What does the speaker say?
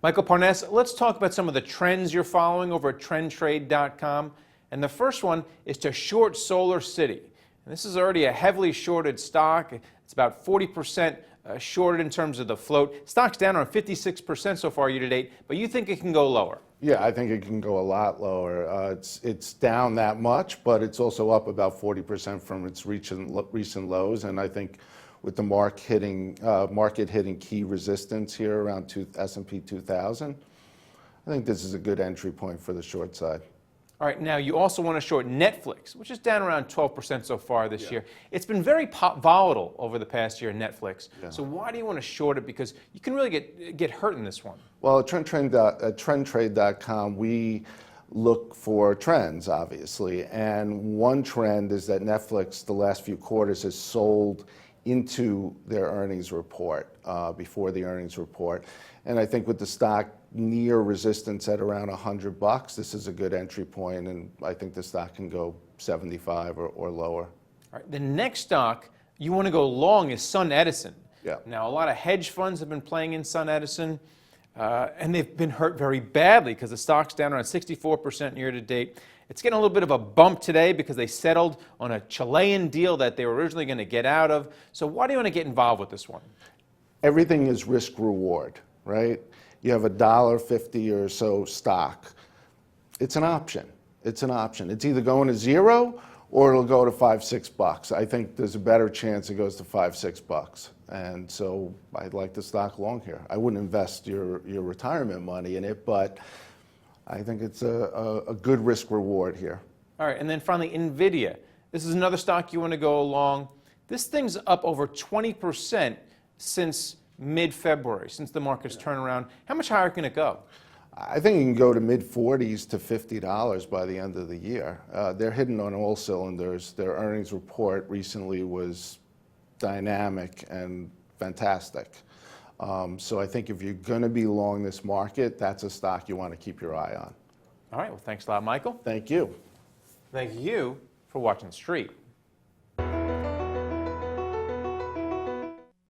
Michael Parness, let's talk about some of the trends you're following over at trendtrade.com. And the first one is to short SolarCity. And this is already a heavily shorted stock. It's about 40% shorted in terms of the float. Stock's down around 56% so far year to date, but you think it can go lower? Yeah, I think it can go a lot lower. It's down that much, but it's also up about 40% from its recent lows. And I think with the market hitting key resistance here around S&P 2000, I think this is a good entry point for the short side. All right, now you also want to short Netflix, which is down around 12% so far this year. It's been very volatile over the past year, Netflix. Yeah. So why do you want to short it? Because you can really get hurt in this one. Well, at trendtrade.com, we look for trends, obviously. And one trend is that Netflix, the last few quarters, has sold into their earnings report, before the earnings report. And I think with the stock near resistance at around $100, this is a good entry point, and I think the stock can go 75 or lower. All right, the next stock you want to go long is SUNEDISON. Yeah. Now, a lot of hedge funds have been playing in SUNEDISON, and they've been hurt very badly because the stock's down around 64% year to date. It's getting a little bit of a bump today because they settled on a Chilean deal that they were originally going to get out of. So why do you want to get involved with this one? Everything is risk reward, right? You have $1.50 or so stock. It's an option. It's an option. It's either going to zero or it'll go to $5-6. I think there's a better chance it goes to $5-6. And so I'd like the stock long here. I wouldn't invest your retirement money in it, but I think it's a good risk reward here. All right, and then finally, NVIDIA. This is another stock you want to go along. This thing's up over 20% since mid-February, since the market's turned around. How much higher can it go? I think it can go to mid-40s to $50 by the end of the year. They're hitting on all cylinders. Their earnings report recently was dynamic and fantastic. So I think if you're going to be long this market, that's a stock you want to keep your eye on. All right, well, thanks a lot, Michael. Thank you. Thank you for watching The Street.